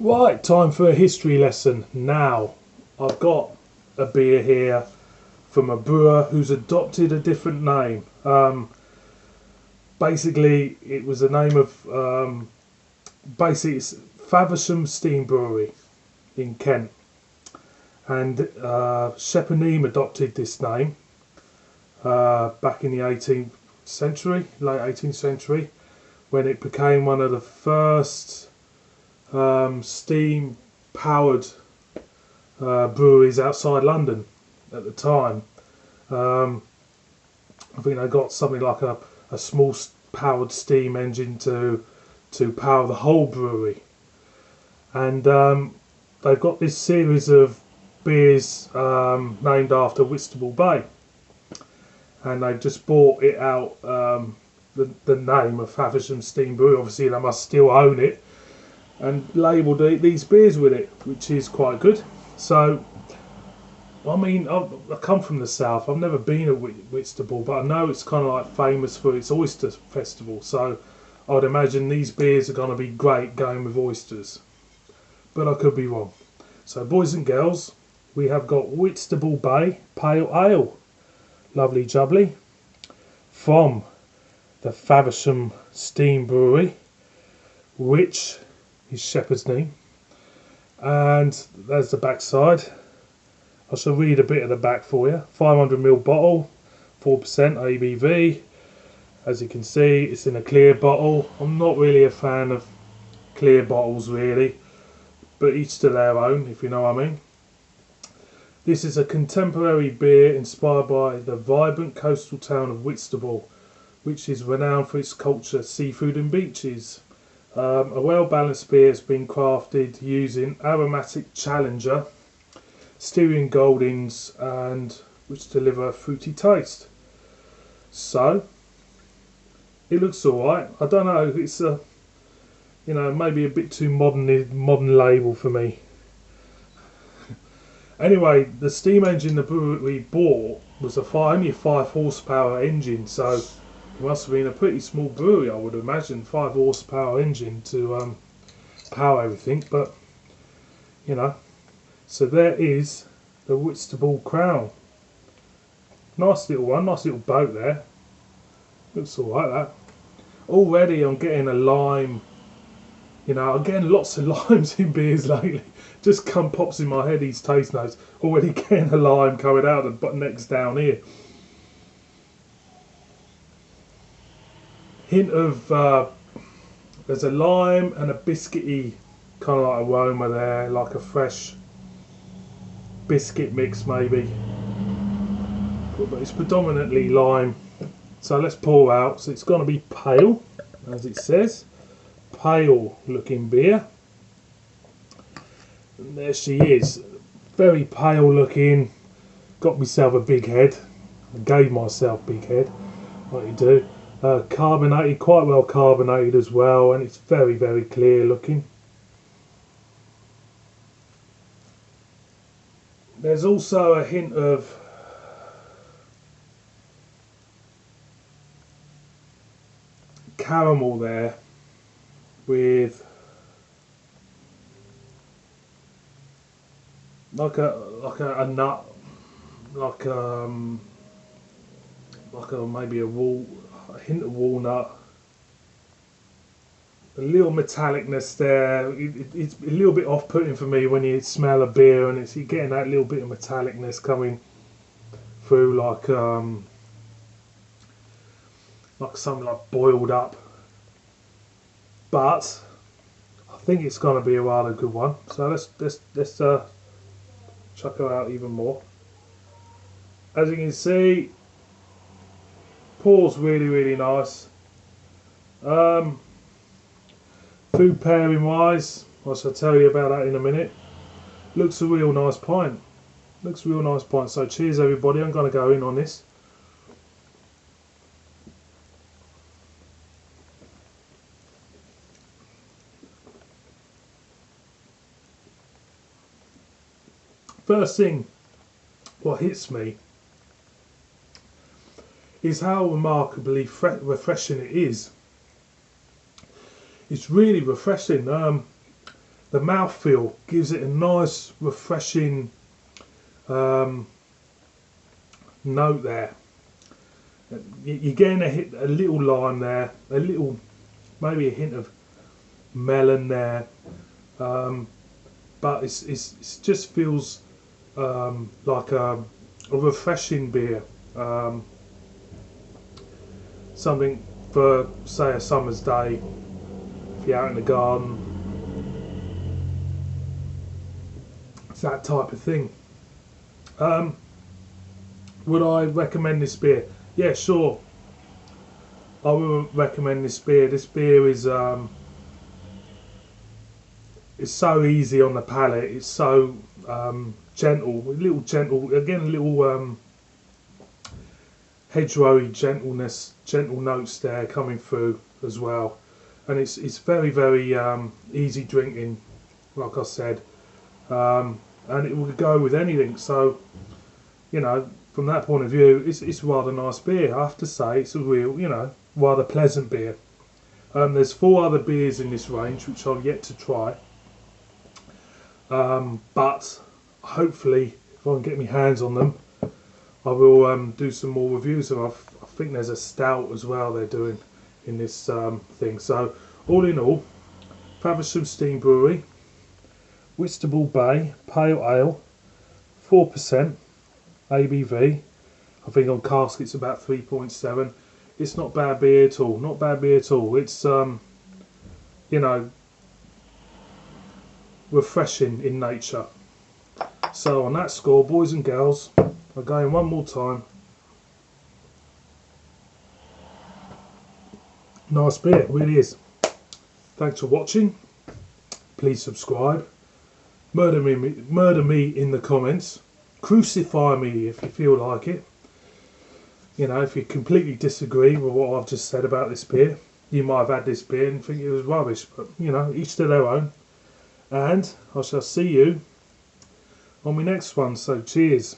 Right, time for a history lesson. Now, I've got a beer here from a brewer who's adopted a different name. Basically, it was the name of basically it's Faversham Steam Brewery in Kent, and Shepherd adopted this name back in the 18th century, late 18th century, when it became one of the first steam powered breweries outside London at the time. I think they got something like a small powered steam engine to power the whole brewery, and they've got this series of beers named after Whitstable Bay, and they've just bought it out, the name of Faversham Steam Brewery. Obviously they must still own it, and labelled these beers with it, which is quite good. So, I mean, I come from the south. I've never been at Whitstable, but I know it's kind of like famous for its oyster festival. So, I'd imagine these beers are going to be great going with oysters. But I could be wrong. So, boys and girls, we have got Whitstable Bay Pale Ale. Lovely jubbly. From the Faversham Steam Brewery, which is Shepherd's name. And there's the back side. I shall read a bit of the back for you. 500ml bottle, 4% ABV. As you can see, it's in a clear bottle. I'm not really a fan of clear bottles really, but each to their own, if you know what I mean. This is a contemporary beer inspired by the vibrant coastal town of Whitstable, which is renowned for its culture, seafood and beaches. A well-balanced beer has been crafted using aromatic Challenger, Styrian Goldings, and which deliver a fruity taste. So it looks alright. I don't know, it's a maybe a bit too modern label for me. Anyway, the steam engine the brewery bought was only a 5 horsepower engine, so it must have been a pretty small brewery, I would imagine. 5 horsepower engine to power everything, but you know. So there is the Whitstable Crown. Nice little one, nice little boat there. Looks alright that. Already I'm getting a lime. I'm getting lots of limes in beers lately. Just pops in my head these taste notes. Already getting a lime coming out the next down here. Hint of there's a lime and a biscuity kind of like aroma there, like a fresh biscuit mix maybe. But it's predominantly lime. So let's pour out. So it's going to be pale, as it says. Pale looking beer. And there she is. Very pale looking. Got myself a big head. I gave myself big head. Like you do. Carbonated, quite well carbonated as well, and it's very, very clear looking. There's also a hint of caramel there with like a nut, like maybe a hint of walnut, a little metallicness there. It's a little bit off-putting for me when you smell a beer and you're getting that little bit of metallicness coming through, like something like boiled up. But I think it's going to be a rather good one. So let's chuck her out even more. As you can see, pours really nice. Food pairing wise, I shall tell you about that in a minute. Looks a real nice pint. Looks a real nice pint. So cheers everybody. I'm going to go in on this. First thing, what hits me is how remarkably refreshing it is. It's really refreshing. the mouthfeel gives it a nice, refreshing note there. You're getting a little lime there, a little, maybe a hint of melon there, but it just feels like a refreshing beer, something for, say, a summer's day if you're out in the garden. It's that type of thing. Would I recommend this beer? Yeah, sure. I would recommend this beer. This beer is it's so easy on the palate. It's so gentle, a little gentle. Again, a little hedgerowy gentleness, gentle notes there coming through as well. And it's very, very easy drinking, like I said, and it will go with anything. So, you know, from that point of view, it's rather nice beer. I have to say, it's a real, you know, rather pleasant beer. There's 4 other beers in this range which I've yet to try, but hopefully, if I can get my hands on them, I will do some more reviews. And I think there's a stout as well they're doing in this thing. So, all in all, Faversham Steam Brewery, Whitstable Bay Pale Ale, 4% ABV. I think on cask it's about 3.7. It's not bad beer at all. Not bad beer at all. It's you know, refreshing in nature. So on that score, boys and girls, I'm going one more time. Nice beer, it really is. Thanks for watching. Please subscribe. Murder me in the comments. Crucify me if you feel like it. You know, if you completely disagree with what I've just said about this beer, you might have had this beer and think it was rubbish, but you know, each to their own. And I shall see you on my next one, so cheers.